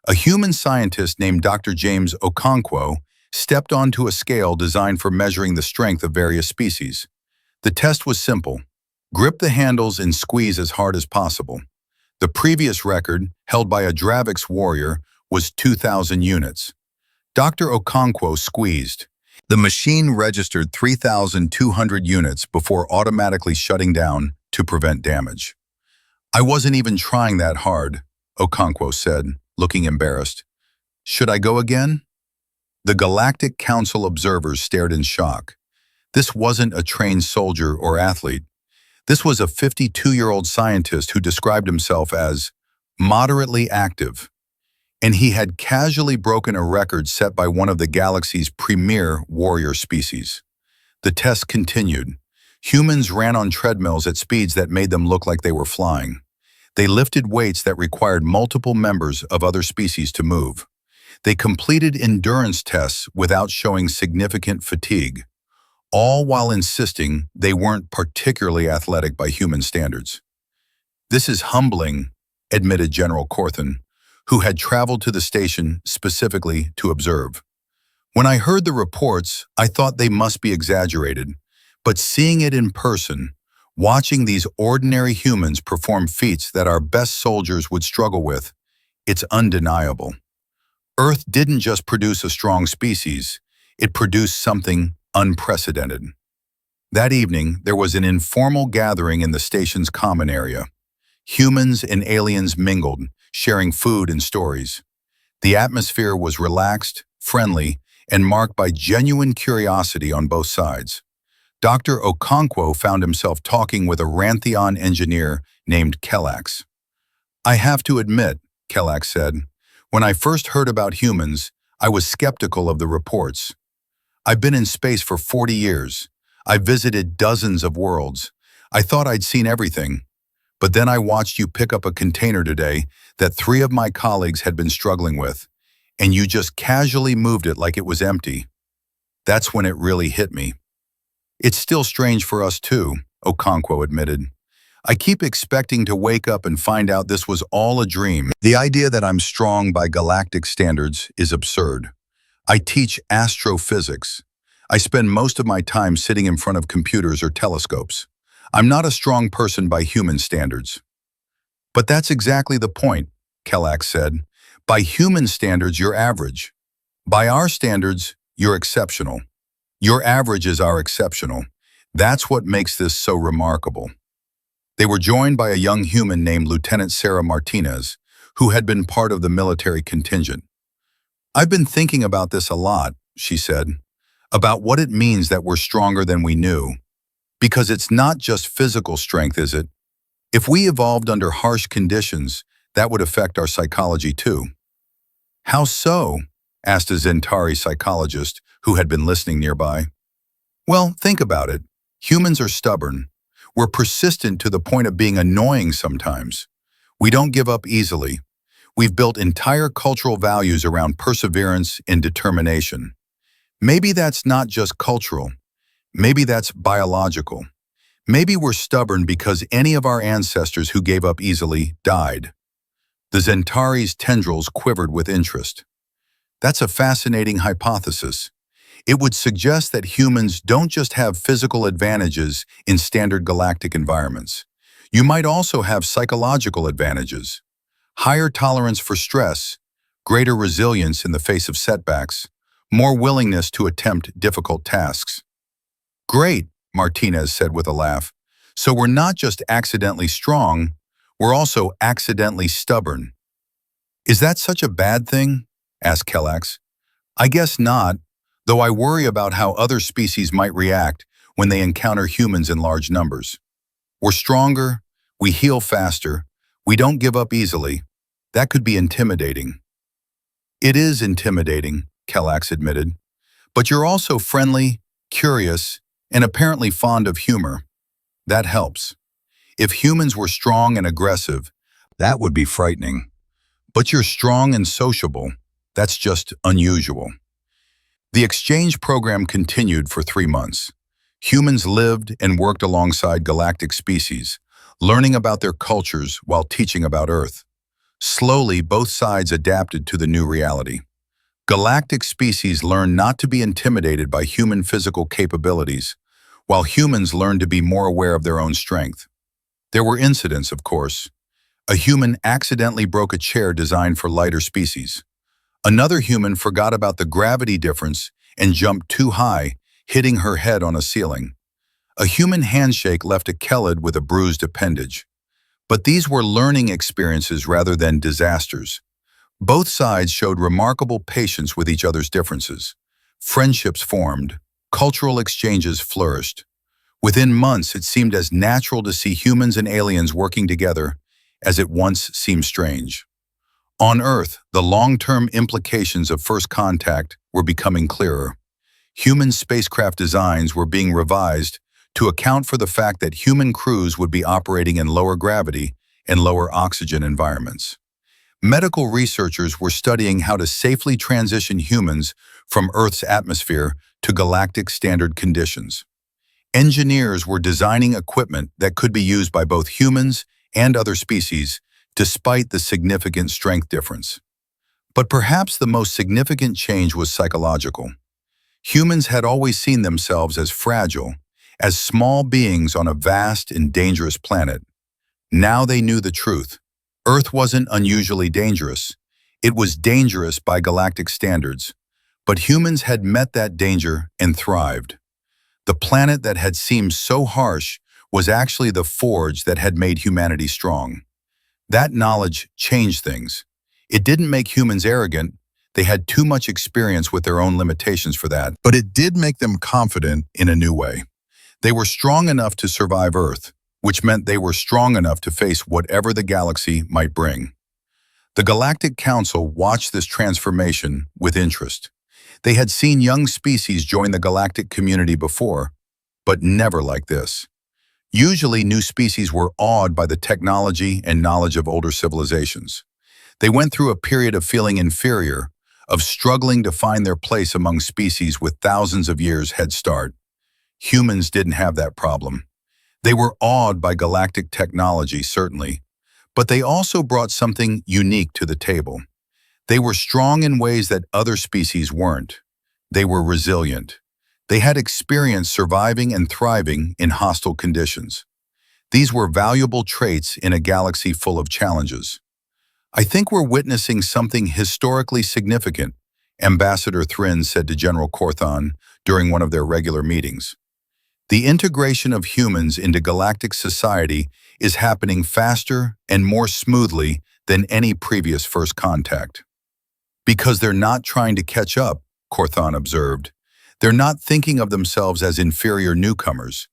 Speaker 1: A human scientist named Dr. James Okonkwo stepped onto a scale designed for measuring the strength of various species. The test was simple: grip the handles and squeeze as hard as possible. The previous record, held by a Dravix warrior, was 2,000 units. Dr. Okonkwo squeezed. The machine registered 3,200 units before automatically shutting down to prevent damage. "I wasn't even trying that hard," Okonkwo said, looking embarrassed. "Should I go again?" The Galactic Council observers stared in shock. This wasn't a trained soldier or athlete. This was a 52-year-old scientist who described himself as moderately active, and he had casually broken a record set by one of the galaxy's premier warrior species. The test continued. Humans ran on treadmills at speeds that made them look like they were flying. They lifted weights that required multiple members of other species to move. They completed endurance tests without showing significant fatigue, all while insisting they weren't particularly athletic by human standards. "This is humbling," admitted General Corthan, who had traveled to the station specifically to observe. "When I heard the reports, I thought they must be exaggerated, but seeing it in person, watching these ordinary humans perform feats that our best soldiers would struggle with, it's undeniable. Earth didn't just produce a strong species, it produced something unprecedented." That evening, there was an informal gathering in the station's common area. Humans and aliens mingled, sharing food and stories. The atmosphere was relaxed, friendly, and marked by genuine curiosity on both sides. Dr. Okonkwo found himself talking with a Ranthion engineer named Kellax. "I have to admit," Kellax said, "when I first heard about humans, I was skeptical of the reports. I've been in space for 40 years. I've visited dozens of worlds. I thought I'd seen everything. But then I watched you pick up a container today that 3 of my colleagues had been struggling with, and you just casually moved it like it was empty. That's when it really hit me. It's still strange for us too, Okonkwo admitted. I keep expecting to wake up and find out this was all a dream. The idea that I'm strong by galactic standards is absurd. I teach astrophysics. I spend most of my time sitting in front of computers or telescopes. I'm not a strong person by human standards. But that's exactly the point, Kelak said. By human standards, you're average. By our standards, you're exceptional. Your averages are exceptional. That's what makes this so remarkable. They were joined by a young human named Lieutenant Sarah Martinez, who had been part of the military contingent. I've been thinking about this a lot, she said, about what it means that we're stronger than we knew. Because it's not just physical strength, is it? If we evolved under harsh conditions, that would affect our psychology too. How so? Asked a Zentari psychologist who had been listening nearby. Well, think about it. Humans are stubborn. We're persistent to the point of being annoying sometimes. We don't give up easily. We've built entire cultural values around perseverance and determination. Maybe that's not just cultural. Maybe that's biological. Maybe we're stubborn because any of our ancestors who gave up easily died. The Zentari's tendrils quivered with interest. That's a fascinating hypothesis. It would suggest that humans don't just have physical advantages in standard galactic environments. You might also have psychological advantages. Higher tolerance for stress, greater resilience in the face of setbacks, more willingness to attempt difficult tasks. Great, Martinez said with a laugh. So we're not just accidentally strong, we're also accidentally stubborn. Is that such a bad thing? Asked Kellax. I guess not, though I worry about how other species might react when they encounter humans in large numbers. We're stronger, we heal faster, we don't give up easily. That could be intimidating. It is intimidating, Kellax admitted. But you're also friendly, curious, and apparently fond of humor. That helps. If humans were strong and aggressive, that would be frightening. But you're strong and sociable. That's just unusual. The exchange program continued for 3 months. Humans lived and worked alongside galactic species, learning about their cultures while teaching about Earth. Slowly, both sides adapted to the new reality. Galactic species learned not to be intimidated by human physical capabilities, while humans learned to be more aware of their own strength. There were incidents, of course. A human accidentally broke a chair designed for lighter species. Another human forgot about the gravity difference and jumped too high, hitting her head on a ceiling. A human handshake left a Kelid with a bruised appendage. But these were learning experiences rather than disasters. Both sides showed remarkable patience with each other's differences. Friendships formed, cultural exchanges flourished. Within months, it seemed as natural to see humans and aliens working together as it once seemed strange. On Earth, the long-term implications of first contact were becoming clearer. Human spacecraft designs were being revised to account for the fact that human crews would be operating in lower gravity and lower oxygen environments. Medical researchers were studying how to safely transition humans from Earth's atmosphere to galactic standard conditions. Engineers were designing equipment that could be used by both humans and other species, despite the significant strength difference. But perhaps the most significant change was psychological. Humans had always seen themselves as fragile, as small beings on a vast and dangerous planet. Now they knew the truth. Earth wasn't unusually dangerous. It was dangerous by galactic standards. But humans had met that danger and thrived. The planet that had seemed so harsh was actually the forge that had made humanity strong. That knowledge changed things. It didn't make humans arrogant. They had too much experience with their own limitations for that. But it did make them confident in a new way. They were strong enough to survive Earth, which meant they were strong enough to face whatever the galaxy might bring. The Galactic Council watched this transformation with interest. They had seen young species join the galactic community before, but never like this. Usually, new species were awed by the technology and knowledge of older civilizations. They went through a period of feeling inferior, of struggling to find their place among species with thousands of years head start. Humans didn't have that problem. They were awed by galactic technology, certainly, but they also brought something unique to the table. They were strong in ways that other species weren't. They were resilient. They had experience surviving and thriving in hostile conditions. These were valuable traits in a galaxy full of challenges. "I think we're witnessing something historically significant," Ambassador Thrin said to General Corthon during one of their regular meetings. "The integration of humans into galactic society is happening faster and more smoothly than any previous first contact." "Because they're not trying to catch up," Corthon observed. "They're not thinking of themselves as inferior newcomers.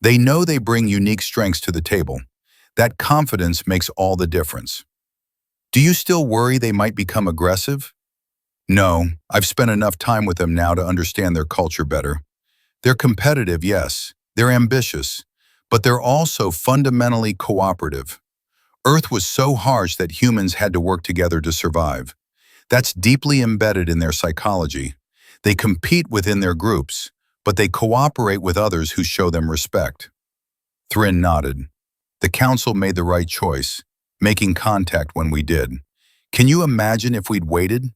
Speaker 1: They know they bring unique strengths to the table. That confidence makes all the difference." "Do you still worry they might become aggressive?" "No, I've spent enough time with them now to understand their culture better. They're competitive, yes. They're ambitious. But they're also fundamentally cooperative. Earth was so harsh that humans had to work together to survive. That's deeply embedded in their psychology. They compete within their groups, but they cooperate with others who show them respect." Thrin nodded. "The Council made the right choice, making contact when we did. Can you imagine if we'd waited?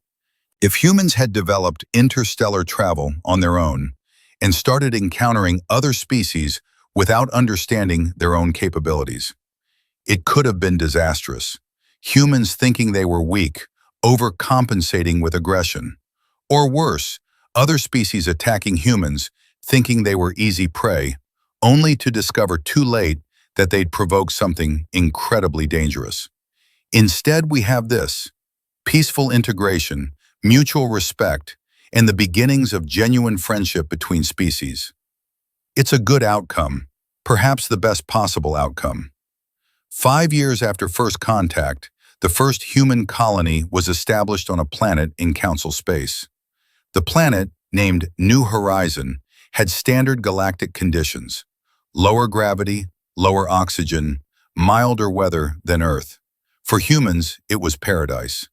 Speaker 1: If humans had developed interstellar travel on their own and started encountering other species without understanding their own capabilities, it could have been disastrous. Humans thinking they were weak, overcompensating with aggression. Or worse, other species attacking humans, thinking they were easy prey, only to discover too late that they'd provoke something incredibly dangerous. Instead, we have this: peaceful integration, mutual respect, and the beginnings of genuine friendship between species. It's a good outcome, perhaps the best possible outcome. 5 years after first contact, the first human colony was established on a planet in Council space. The planet, named New Horizon, had standard galactic conditions: lower gravity, lower oxygen, milder weather than Earth. For humans, it was paradise.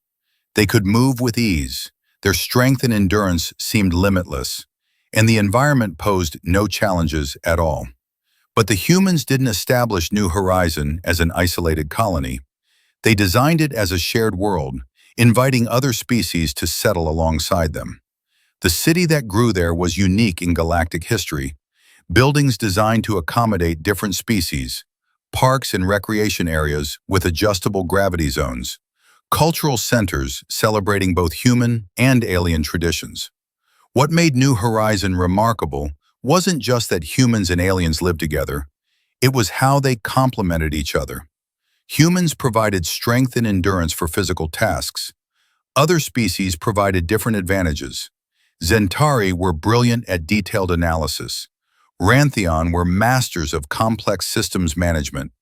Speaker 1: They could move with ease, their strength and endurance seemed limitless, and the environment posed no challenges at all. But the humans didn't establish New Horizon as an isolated colony. They designed it as a shared world, inviting other species to settle alongside them. The city that grew there was unique in galactic history. Buildings designed to accommodate different species, parks and recreation areas with adjustable gravity zones, cultural centers celebrating both human and alien traditions. What made New Horizon remarkable wasn't just that humans and aliens lived together, it was how they complemented each other. Humans provided strength and endurance for physical tasks. Other species provided different advantages. Zentari were brilliant at detailed analysis. Rantheon were masters of complex systems management.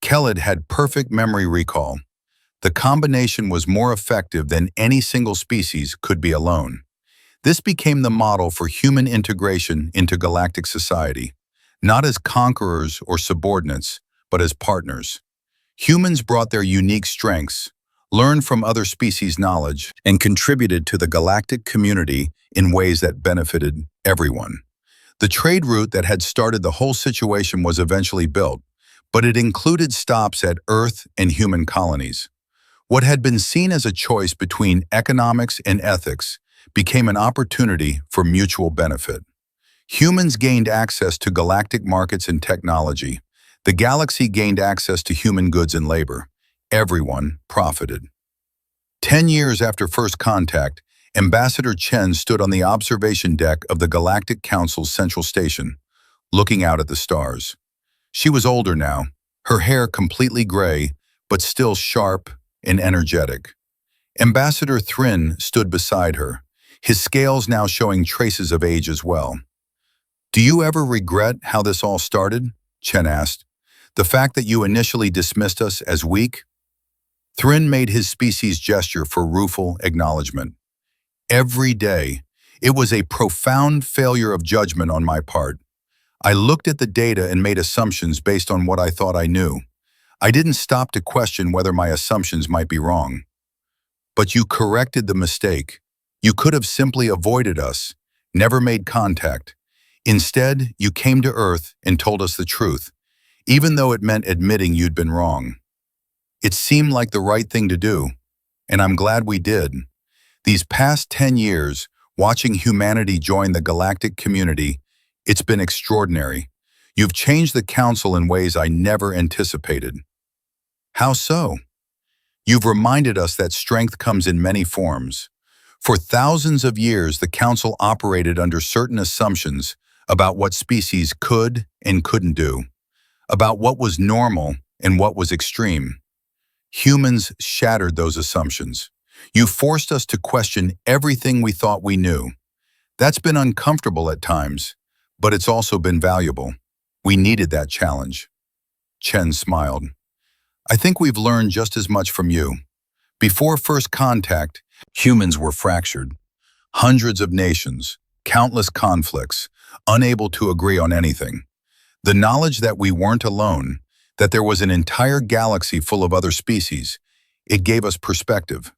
Speaker 1: Kelid had perfect memory recall. The combination was more effective than any single species could be alone. This became the model for human integration into galactic society, not as conquerors or subordinates, but as partners. Humans brought their unique strengths, learned from other species' knowledge, and contributed to the galactic community in ways that benefited everyone. The trade route that had started the whole situation was eventually built, but it included stops at Earth and human colonies. What had been seen as a choice between economics and ethics became an opportunity for mutual benefit. Humans gained access to galactic markets and technology. The galaxy gained access to human goods and labor. Everyone profited. 10 years after first contact, Ambassador Chen stood on the observation deck of the Galactic Council's central station, looking out at the stars. She was older now, her hair completely gray, but still sharp and energetic. Ambassador Thrin stood beside her, his scales now showing traces of age as well. "Do you ever regret how this all started?" Chen asked. "The fact that you initially dismissed us as weak?" Thrin made his species gesture for rueful acknowledgement. Every day, it was a profound failure of judgment on my part. I looked at the data and made assumptions based on what I thought I knew. I didn't stop to question whether my assumptions might be wrong. But you corrected the mistake. You could have simply avoided us, never made contact. Instead, you came to Earth and told us the truth, even though it meant admitting you'd been wrong. It seemed like the right thing to do, and I'm glad we did. These past 10 years, watching humanity join the galactic community, it's been extraordinary. You've changed the Council in ways I never anticipated. How so? You've reminded us that strength comes in many forms. For thousands of years, the Council operated under certain assumptions about what species could and couldn't do, about what was normal and what was extreme. Humans shattered those assumptions. You forced us to question everything we thought we knew. That's been uncomfortable at times, but it's also been valuable. We needed that challenge. Chen smiled. I think we've learned just as much from you. Before first contact, humans were fractured. Hundreds of nations, countless conflicts, unable to agree on anything. The knowledge that we weren't alone, that there was an entire galaxy full of other species, it gave us perspective.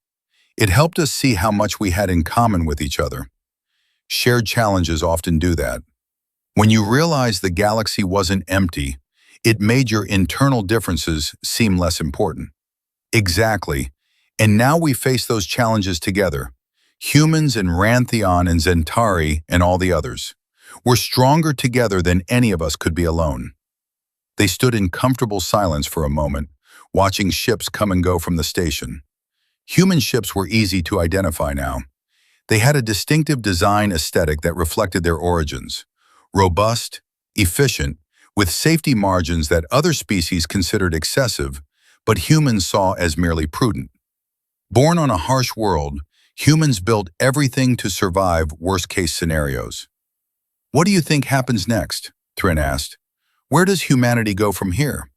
Speaker 1: It helped us see how much we had in common with each other. Shared challenges often do that. When you realize the galaxy wasn't empty, it made your internal differences seem less important. Exactly. And now we face those challenges together. Humans and Rantheon and Zentari and all the others. We're stronger together than any of us could be alone. They stood in comfortable silence for a moment, watching ships come and go from the station. Human ships were easy to identify now. They had a distinctive design aesthetic that reflected their origins. Robust, efficient, with safety margins that other species considered excessive, but humans saw as merely prudent. Born on a harsh world, humans built everything to survive worst-case scenarios. What do you think happens next? Thrin asked. Where does humanity go from here?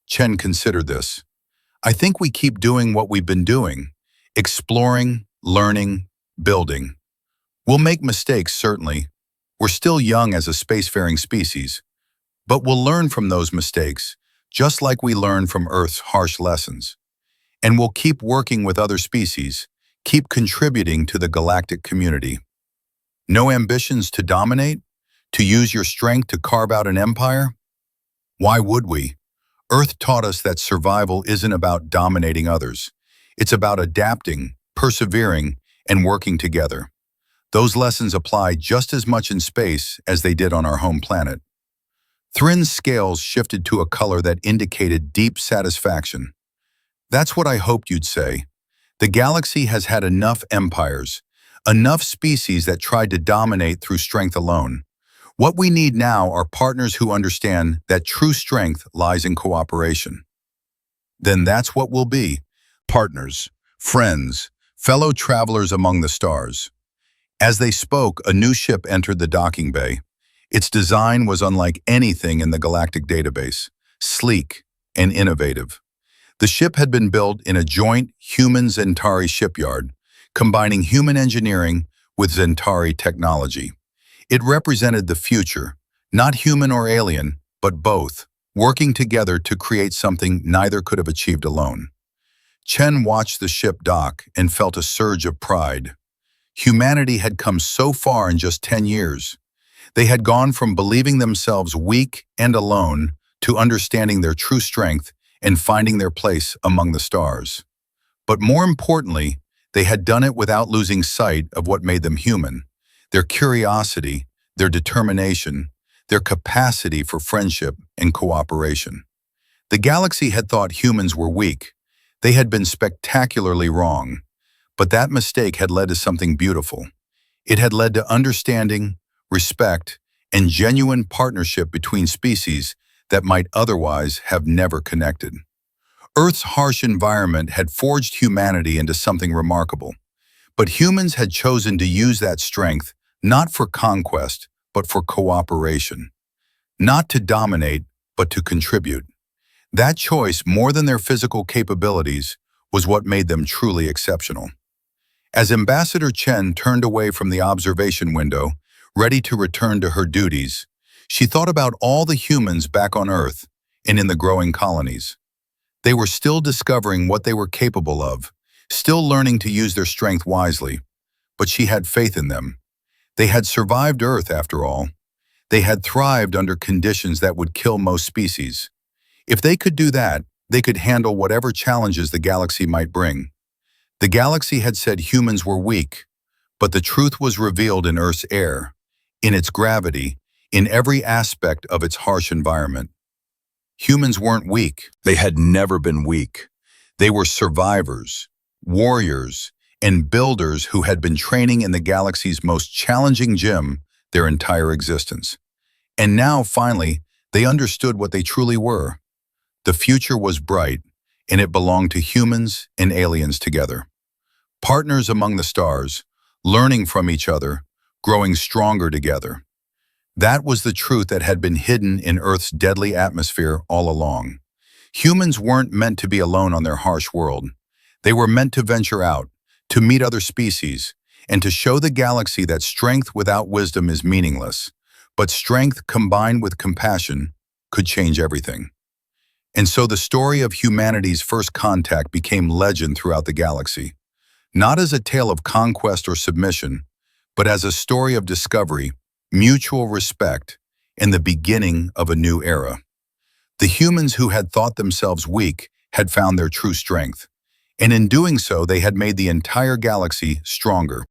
Speaker 1: Chen considered this. I think we keep doing what we've been doing, exploring, learning, building. We'll make mistakes, certainly. We're still young as a spacefaring species, but we'll learn from those mistakes, just like we learn from Earth's harsh lessons. And we'll keep working with other species, keep contributing to the galactic community. No ambitions to dominate? To use your strength to carve out an empire? Why would we? Earth taught us that survival isn't about dominating others. It's about adapting, persevering, and working together. Those lessons apply just as much in space as they did on our home planet. Thrin's scales shifted to a color that indicated deep satisfaction. That's what I hoped you'd say. The galaxy has had enough empires, enough species that tried to dominate through strength alone. What we need now are partners who understand that true strength lies in cooperation. Then that's what we'll be. Partners, friends, fellow travelers among the stars. As they spoke, a new ship entered the docking bay. Its design was unlike anything in the galactic database, sleek and innovative. The ship had been built in a joint human-Zentari shipyard, combining human engineering with Zentari technology. It represented the future, not human or alien, but both, working together to create something neither could have achieved alone. Chen watched the ship dock and felt a surge of pride. Humanity had come so far in just 10 years. They had gone from believing themselves weak and alone to understanding their true strength and finding their place among the stars. But more importantly, they had done it without losing sight of what made them human. Their curiosity, their determination, their capacity for friendship and cooperation. The galaxy had thought humans were weak. They had been spectacularly wrong. But that mistake had led to something beautiful. It had led to understanding, respect, and genuine partnership between species that might otherwise have never connected. Earth's harsh environment had forged humanity into something remarkable. But humans had chosen to use that strength not for conquest, but for cooperation. Not to dominate, but to contribute. That choice, more than their physical capabilities, was what made them truly exceptional. As Ambassador Chen turned away from the observation window, ready to return to her duties, she thought about all the humans back on Earth and in the growing colonies. They were still discovering what they were capable of, still learning to use their strength wisely, but she had faith in them. They had survived Earth, after all. They had thrived under conditions that would kill most species. If they could do that, they could handle whatever challenges the galaxy might bring. The galaxy had said humans were weak, but the truth was revealed in Earth's air, in its gravity, in every aspect of its harsh environment. Humans weren't weak. They had never been weak. They were survivors, warriors, and builders who had been training in the galaxy's most challenging gym their entire existence. And now, finally, they understood what they truly were. The future was bright, and it belonged to humans and aliens together. Partners among the stars, learning from each other, growing stronger together. That was the truth that had been hidden in Earth's deadly atmosphere all along. Humans weren't meant to be alone on their harsh world. They were meant to venture out, to meet other species, and to show the galaxy that strength without wisdom is meaningless, but strength combined with compassion could change everything. And so the story of humanity's first contact became legend throughout the galaxy, not as a tale of conquest or submission, but as a story of discovery, mutual respect, and the beginning of a new era. The humans who had thought themselves weak had found their true strength, and in doing so they had made the entire galaxy stronger.